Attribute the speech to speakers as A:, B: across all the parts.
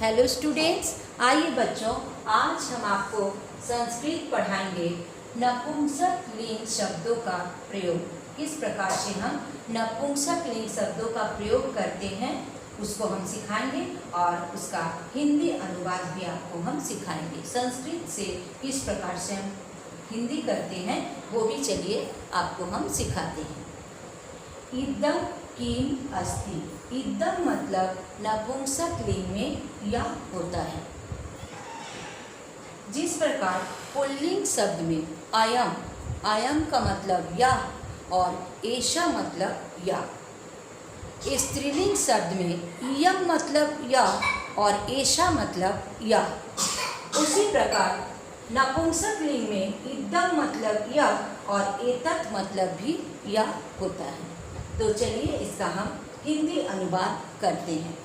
A: Hello students, आइए बच्चों, आज हम आपको संस्कृत पढ़ाएंगे। नपुंसक लिंग शब्दों का प्रयोग, किस प्रकार से हम नपुंसक लिंग शब्दों का प्रयोग करते हैं उसको हम सिखाएंगे और उसका हिंदी अनुवाद भी आपको हम सिखाएंगे। संस्कृत से किस प्रकार से हम हिंदी करते हैं वो भी चलिए आपको हम सिखाते हैं। इदम किम अस्ति, इदम मतलब नपुंसक लिंग में या होता है। जिस प्रकार पुल्लिंग शब्द में अयम, अयम का मतलब या और एषा मतलब या, स्त्रीलिंग शब्द में इयम मतलब या और एषा मतलब या, उसी प्रकार नपुंसक लिंग में इदम मतलब या और एतत् मतलब भी या होता है। तो चलिए इसका हम हिंदी अनुवाद करते हैं।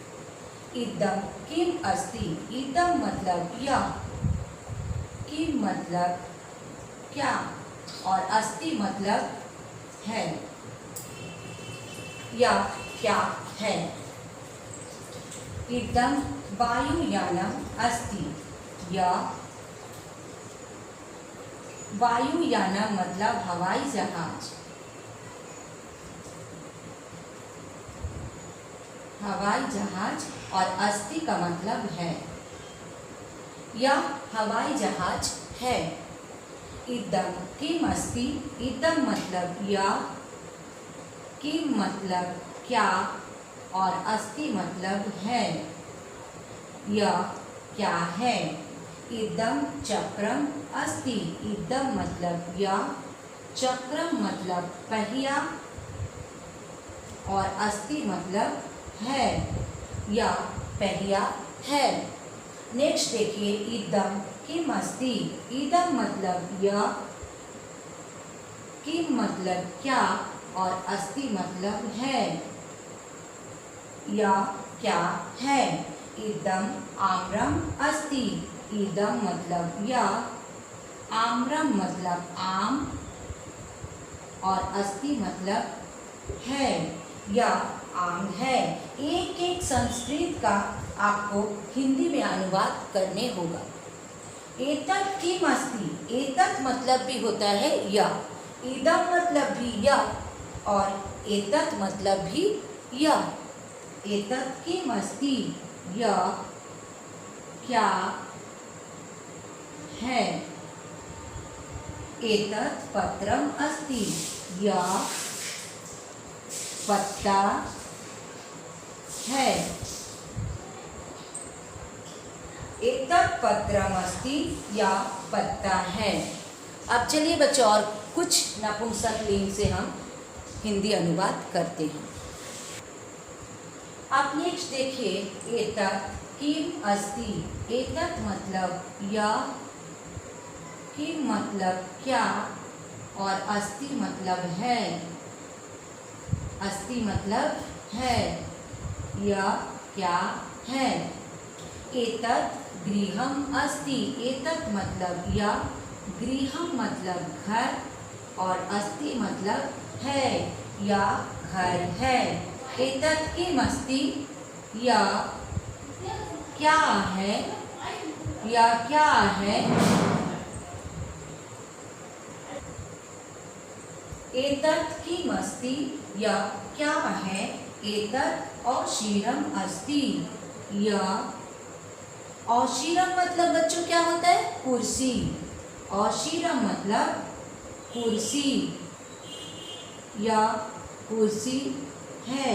A: इदम किम अस्ति, इदम मतलब या, किम मतलब क्या और अस्ति मतलब है या क्या है। इदम वायुयानम अस्ति, या वायुयानम मतलब हवाई जहाज, हवाई जहाज और अस्ति का मतलब है या हवाई जहाज है। इदम किम अस्ति, इदम मतलब या, किम मतलब क्या और अस्ति मतलब है या क्या है। इदम चक्रम अस्ति, इदम मतलब या, चक्रम मतलब पहिया और अस्ति मतलब है या पहिया है। नेक्स्ट देखिए, इदम किम अस्ति, इदम मतलब या, किम मतलब क्या और अस्ति मतलब है या क्या है। इदम आम्रम अस्ति, इदम मतलब या, आम्रम मतलब आम और अस्ति मतलब है या आम है। एक एक संस्कृत का आपको हिंदी में अनुवाद करने होगा। एतत् किम अस्ति, एतत् मतलब भी होता है या, इदम मतलब भी या और एतत् मतलब भी या। एतत् किम अस्ति या क्या है। एतत् पत्रम अस्ति, या पत्ता है। एतत् पत्रम अस्ति, या पत्ता है। अब चलिए बच्चों, और कुछ नपुंसक लिंग से हम हिंदी अनुवाद करते हैं। आप नेक्स्ट देखिए, एतत् किम अस्ति, एतत् मतलब या, किम मतलब क्या और अस्ति मतलब है, अस्ति मतलब है या क्या है। एतत् गृहम अस्ति, एतत् मतलब या, गृहम मतलब घर और अस्ति मतलब है या घर है। एतत् किम अस्ति, या क्या है या क्या है। एतत् किम अस्ति, या क्या है। एतत् औशीरम अस्ति, या औशीरम मतलब बच्चों क्या होता है, कुर्सी। औशीरम मतलब कुर्सी या कुर्सी है।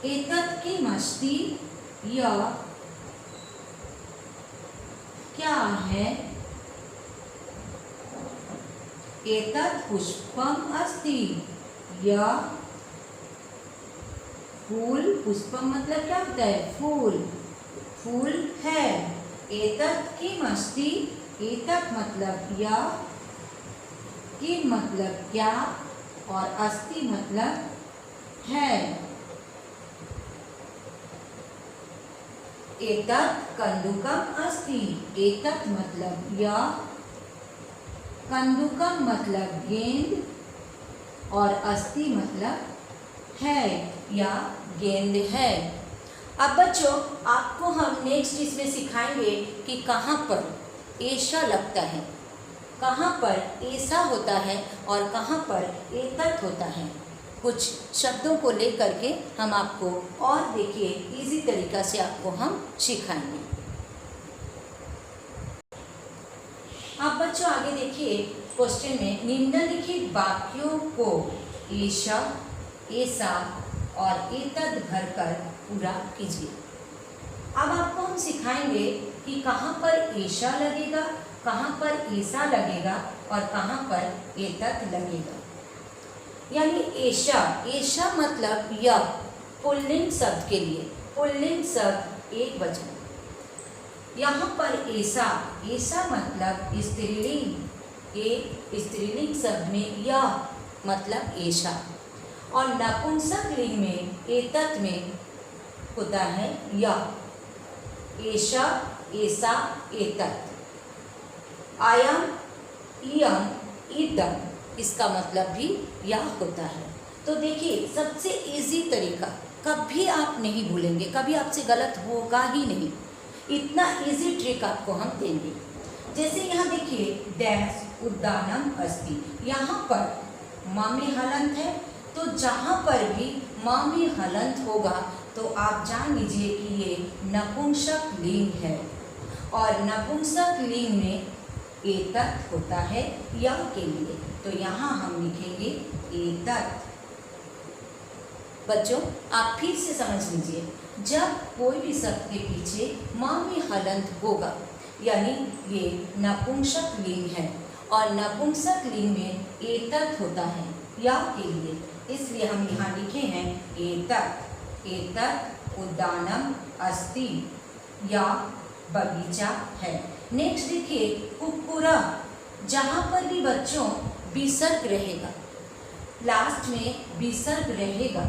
A: एतत् किम अस्ति, या क्या है। एतत् पुष्पम अस्ति, या फूल, पुष्पम मतलब क्या होता है, फूल, फूल है। एतत् किम अस्ति, एतत् मतलब या, किम मतलब क्या और अस्ति मतलब है। एतत् कंदुकम अस्ति, एतत् मतलब या, कंदुकम मतलब गेंद और अस्ति मतलब है या गेंद है। अब बच्चों आपको हम नेक्स्ट नेक्स्ट इसमें सिखाएंगे कि कहाँ पर ऐसा लगता है, कहाँ पर ऐसा होता है और कहाँ पर एतत होता है। कुछ शब्दों को लेकर के हम आपको और देखिए इजी तरीका से आपको हम सिखाएंगे। आप बच्चों आगे देखिए क्वेश्चन में निम्नलिखित वाक्यों को ऐसा, ऐसा और एतद भरकर पूरा कीजिए। अब आपको हम सिखाएंगे कि कहाँ पर ऐसा लगेगा, कहाँ पर ऐसा लगेगा और कहाँ पर एतद लगेगा। यानी ऐसा, ऐसा मतलब यह पुल्लिंग शब्द के लिए, पुल्लिंग शब्द एक वचन। यहाँ पर ऐसा, ऐसा मतलब स्त्रीलिंग, एक स्त्रीलिंग शब्द में यह मतलब ऐसा। और नपुंसक लिंग में एतत् में होता है यह, ऐसा, ऐसा, एतत्। आयम, इयम, इदम, इसका मतलब भी यह होता है। तो देखिए सबसे इजी तरीका, कभी आप नहीं भूलेंगे, कभी आपसे गलत होगा ही नहीं, इतना इजी ट्रिक आपको हम देंगे। जैसे यहाँ देखिए डैश उद्दानम अस्ति, यहाँ पर माँ में हलंत है, तो जहाँ पर भी माँ में हलंत होगा तो आप जान लीजिए कि ये नपुंसक लिंग है। और नपुंसक लिंग में एतत् होता है या के लिए, तो यहाँ हम लिखेंगे एतत्। बच्चों आप फिर से समझ लीजिए, जब कोई भी शब्द के पीछे माँ में हलंत होगा यानी ये नपुंसक लिंग है, और नपुंसक लिंग में एतत् होता है या के लिए, इसलिए हम यहाँ लिखे हैं एतत्। एतत् उद्यानम अस्ति, या बगीचा है। नेक्स्ट देखिए कुक्कुरा, जहाँ पर भी बच्चों विसर्ग रहेगा, लास्ट में विसर्ग रहेगा,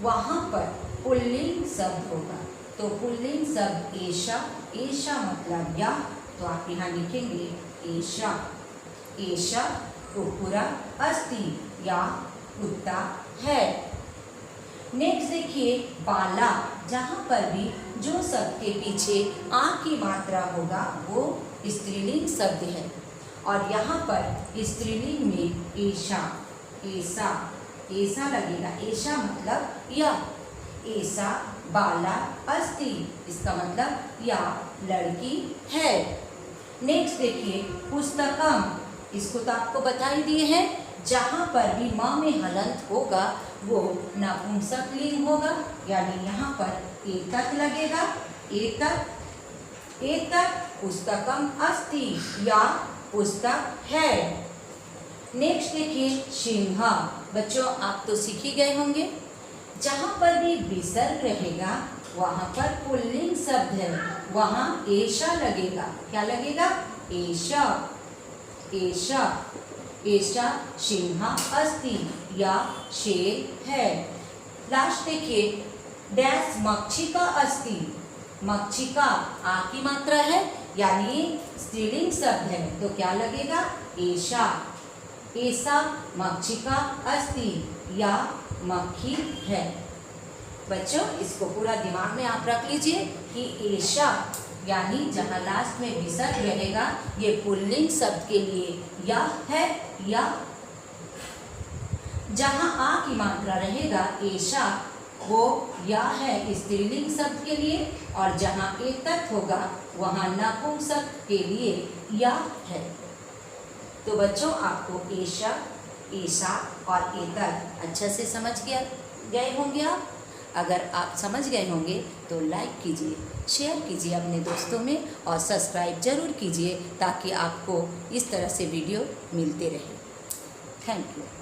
A: वहाँ पर पुल्लिंग शब्द होगा। तो पुल्लिंग शब्द ऐसा, ऐसा मतलब या, तो आप यहाँ लिखेंगे ऐसा। ऐसा कुक्कुरा अस्ति, या कुत्ता है। नेक्स्ट देखिए बाला, जहाँ पर भी जो शब्द के पीछे आ की मात्रा होगा वो स्त्रीलिंग शब्द है, और यहाँ पर स्त्रीलिंग में ऐसा, ऐसा, ऐसा लगेगा। ऐसा मतलब यह, ऐसा बाला अस्ति, इसका मतलब या लड़की है। नेक्स्ट देखिए पुस्तकम, इसको तो आपको बता ही दिए हैं, जहाँ पर भी माँ में हलंत होगा वो नपुंसक लिंग होगा, यानी यहाँ पर एतत् लगेगा। एतत्, एतत् पुस्तकम अस्ति, या पुस्तक है। नेक्स्ट देखिए सिंह, बच्चों आप तो सीख ही गए होंगे, जहाँ पर भी विसर्ग रहेगा वहाँ पर पुल्लिंग शब्द है, वहाँ ऐसा लगेगा। क्या लगेगा? ऐसा। ऐसा, ऐसा सिंह अस्ति, या शेर है। लास्ट देखिए डैश मक्षिका अस्ति, मक्षिका आ की मात्रा है यानी स्त्रीलिंग शब्द है, तो क्या लगेगा? ऐसा। ऐसा मक्षिका अस्ति, या मक्खी है। बच्चों इसको पूरा दिमाग में आप रख लीजिए कि ऐसा यानी जहाँ लास्ट में विसर्ग रहेगा ये पुल्लिंग शब्द के लिए या है, या जहाँ आ की मात्रा रहेगा ऐसा वो या है स्त्रीलिंग शब्द के लिए, और जहाँ एतत् होगा वहाँ नपुंसक के लिए या है। तो बच्चों आपको ऐसा, ऐसा और एतत् अच्छा से समझ गए होंगे आप। अगर आप समझ गए होंगे तो लाइक कीजिए, शेयर कीजिए अपने दोस्तों में, और सब्सक्राइब जरूर कीजिए ताकि आपको इस तरह से वीडियो मिलते रहे। Thank you.